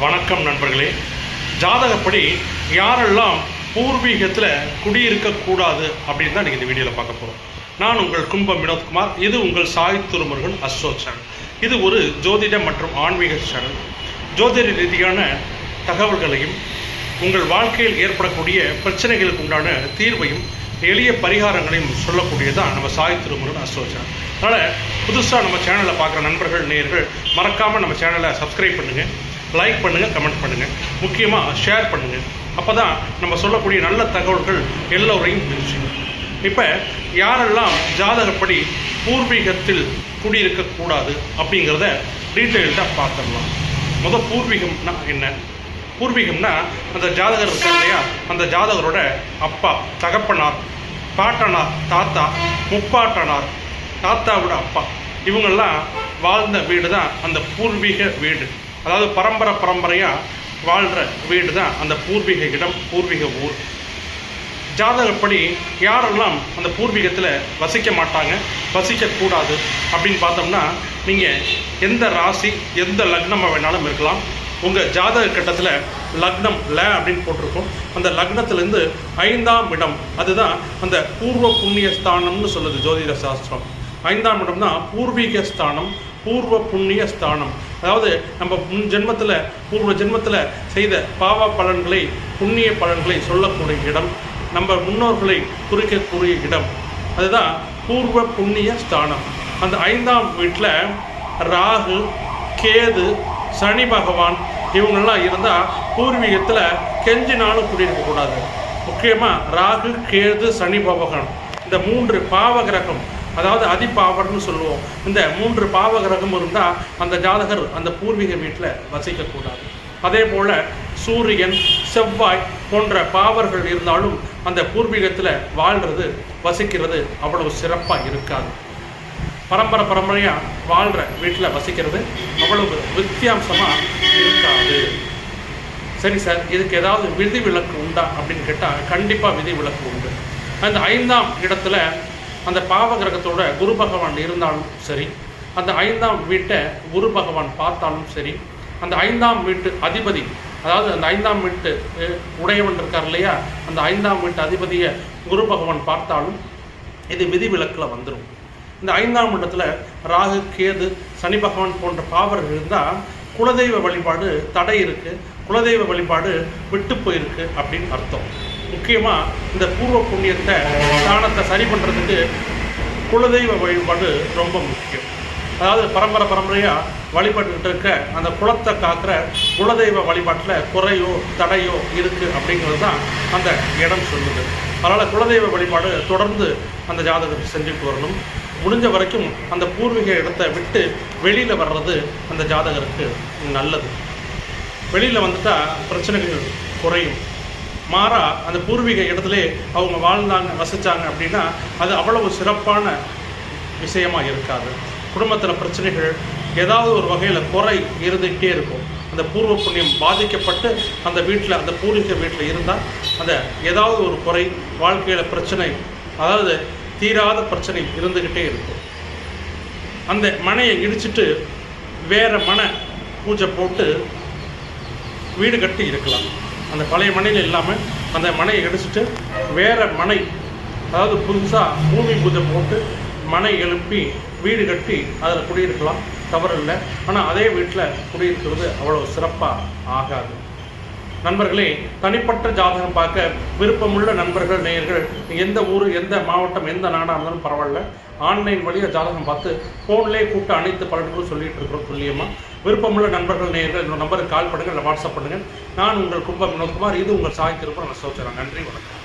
வணக்கம் நண்பர்களே. ஜாதகப்படி யாரெல்லாம் பூர்வீகத்தில் குடியிருக்கக்கூடாது அப்படின்னு தான் நீங்கள் இந்த வீடியோவில் பார்க்க போகிறோம். நான் உங்கள் கும்பம் வினோத்குமார். இது உங்கள் சாய் திருமுருகன் அஸ்ட்ரோ சேனல். இது ஒரு ஜோதிட மற்றும் ஆன்மீக சேனல். ஜோதிட ரீதியான தகவல்களையும் உங்கள் வாழ்க்கையில் ஏற்படக்கூடிய பிரச்சனைகளுக்கு உண்டான தீர்வையும் எளிய பரிகாரங்களையும் சொல்லக்கூடியதான் நம்ம சாய் திருமுருகன் அஸ்ட்ரோ சேனல். அதனால் புதுசாக நம்ம சேனலை பார்க்குற நண்பர்கள் நேயர்கள் மறக்காமல் நம்ம சேனலை சப்ஸ்கிரைப் பண்ணுங்கள், லைக் பண்ணுங்கள், கமெண்ட் பண்ணுங்கள், முக்கியமாக ஷேர் பண்ணுங்கள். அப்போ தான் நம்ம சொல்லக்கூடிய நல்ல தகவல்கள் எல்லோரையும் பிரிச்சுங்க. இப்போ யாரெல்லாம் ஜாதகப்படி பூர்வீகத்தில் குடியிருக்கக்கூடாது அப்படிங்கிறத டீட்டெயில்டாக பார்த்துடலாம். முதல் பூர்வீகம்னா என்ன? பூர்வீகம்னா அந்த ஜாதகர் இருக்கார் இல்லையா, அந்த ஜாதகரோட அப்பா, தகப்பனார், பாட்டனார், தாத்தா, முப்பாட்டனார், தாத்தாவோட அப்பா, இவங்கெல்லாம் வாழ்ந்த வீடு தான் அந்த பூர்வீக வீடு. அதாவது பரம்பரையாக வாழ்கிற வீடு தான் அந்த பூர்வீக இடம், பூர்வீக ஊர். ஜாதகப்படி யாரெல்லாம் அந்த பூர்வீகத்தில் வசிக்க மாட்டாங்க, வசிக்கக்கூடாது அப்படின்னு பார்த்தோம்னா, நீங்கள் எந்த ராசி எந்த லக்னமாக வேணாலும் இருக்கலாம். உங்கள் ஜாதக கட்டத்தில் லக்னம் அப்படின்னு போட்டிருக்கோம். அந்த லக்னத்திலேருந்து 5ஆம் இடம், அதுதான் அந்த பூர்வ புண்ணிய ஸ்தானம்னு சொல்லுது ஜோதிட சாஸ்திரம். 5ஆம் இடம் தான் பூர்வீக ஸ்தானம், பூர்வ புண்ணிய ஸ்தானம். அதாவது நம்ம பூர்வ ஜென்மத்தில் செய்த பாவ பலன்களை, புண்ணிய பலன்களை சொல்லக்கூடிய இடம், நம்ம முன்னோர்களை குறிக்கக்கூடிய இடம், அதுதான் பூர்வ புண்ணிய ஸ்தானம். அந்த 5ஆம் வீட்டில் ராகு, கேது, சனி பகவான் இவங்கெல்லாம் இருந்தால் பூர்வீகத்தில் கெஞ்சினாலும் குடியிருக்கக்கூடாது. முக்கியமாக ராகு, கேது, சனி பகவான் இந்த 3 பாவகிரகம், அதாவது அதிபாவர்னு சொல்லுவோம். இந்த 3 பாவகிரகம் இருந்தால் அந்த ஜாதகர் அந்த பூர்வீக வீட்டில் வசிக்கக்கூடாது. அதே போல் சூரியன், செவ்வாய் போன்ற பாவர்கள் இருந்தாலும் அந்த பூர்வீகத்தில் வாழ்கிறது, வசிக்கிறது அவ்வளவு சிறப்பாக இருக்காது. பரம்பரையாக வாழ்கிற வீட்டில் வசிக்கிறது அவ்வளவு வித்தியாசமாக இருக்காது. சரி சார், இதுக்கு ஏதாவது விதிவிலக்கு உண்டா அப்படின்னு கேட்டால் கண்டிப்பாக விதிவிலக்கு உண்டு. அந்த 5ஆம் இடத்துல அந்த பாவகிரகத்தோட குரு பகவான் இருந்தாலும் சரி, அந்த 5ஆம் வீட்டை குரு பகவான் பார்த்தாலும் சரி, அந்த 5ஆம் வீட்டு அதிபதி, அதாவது அந்த 5ஆம் வீட்டு உடையவன் இருக்கார் இல்லையா, அந்த 5ஆம் வீட்டு அதிபதியை குரு பகவான் பார்த்தாலும் இது விதிவிலக்கில் வந்துடும். இந்த 5ஆம் இடத்துல ராகு, கேது, சனி பகவான் போன்ற பாவர்கள் இருந்தால் குலதெய்வ வழிபாடு தடை இருக்குது, குலதெய்வ வழிபாடு விட்டு போயிருக்கு அப்படின்னு அர்த்தம். முக்கியமாக இந்த பூர்வ புண்ணியத்தை ஸ்தானத்தை சரி பண்ணுறதுக்கு குலதெய்வ வழிபாடு ரொம்ப முக்கியம். அதாவது பரம்பரையாக வழிபட்டுக்கிட்டு இருக்க அந்த குலத்தை காக்கிற குலதெய்வ வழிபாட்டில் குறையோ தடையோ இருக்குது அப்படிங்கிறது தான் அந்த இடம் சொல்லுது. அதனால் குலதெய்வ வழிபாடு தொடர்ந்து அந்த ஜாதகத்தை செஞ்சுட்டு வரணும். முடிஞ்ச வரைக்கும் அந்த பூர்வீக இடத்தை விட்டு வெளியில் வர்றது அந்த ஜாதகருக்கு நல்லது. வெளியில் வந்துட்டால் பிரச்சனைகள் குறையும். மாறா அந்த பூர்வீக இடத்துலே அவங்க வாழ்ந்தாங்க, வசித்தாங்க அப்படின்னா அது அவ்வளவு சிறப்பான விஷயமாக இருக்காது. குடும்பத்தில் பிரச்சனைகள் ஏதாவது ஒரு வகையில் குறை இருந்துகிட்டே இருக்கும். அந்த பூர்வ புண்ணியம் பாதிக்கப்பட்டு அந்த வீட்டில், அந்த பூர்வீக வீட்டில் இருந்தால் அந்த ஏதாவது ஒரு குறை, வாழ்க்கையில் பிரச்சனை, அதாவது தீராத பிரச்சனை இருந்துக்கிட்டே இருக்கும். அந்த மனையை இடிச்சிட்டு வேறு மனை பூஜை போட்டு வீடு கட்டி இருக்கலாம். அந்த பழைய மனையில் இல்லாமல் அந்த மனையை இடிச்சிட்டு வேறு மனை, அதாவது புதுசாக பூமி பூஜை போட்டு மனை எழுப்பி வீடு கட்டி அதில் குடியிருக்கலாம், தவறு இல்லை. ஆனால் அதே வீட்டில் குடியிருக்கிறது அவ்வளோ சிறப்பாக ஆகாது. நண்பர்களே, தனிப்பட்ட ஜாதகம் பார்க்க விருப்பமுள்ள நண்பர்கள், நேயர்கள், எந்த ஊர், எந்த மாவட்டம், எந்த நாடாக இருந்தாலும் பரவாயில்ல, ஆன்லைன் வழியாக ஜாதகம் பார்த்து ஃபோன்லேயே கூப்பிட்டு அனைத்து பலன்களும் சொல்லிகிட்டு இருக்கிறோம் துல்லியமாக. விருப்பமுள்ள நண்பர்கள், நேயர்கள் என்னோட நம்பருக்கு கால் பண்ணுங்கள், இல்லை வாட்ஸ்அப் பண்ணுங்கள். நான் உங்கள் கும்பம் வினோத்குமார். இது உங்கள் சாய் திருமுருகன் அஸ்ட்ரோ சேனல். நன்றி, வணக்கம்.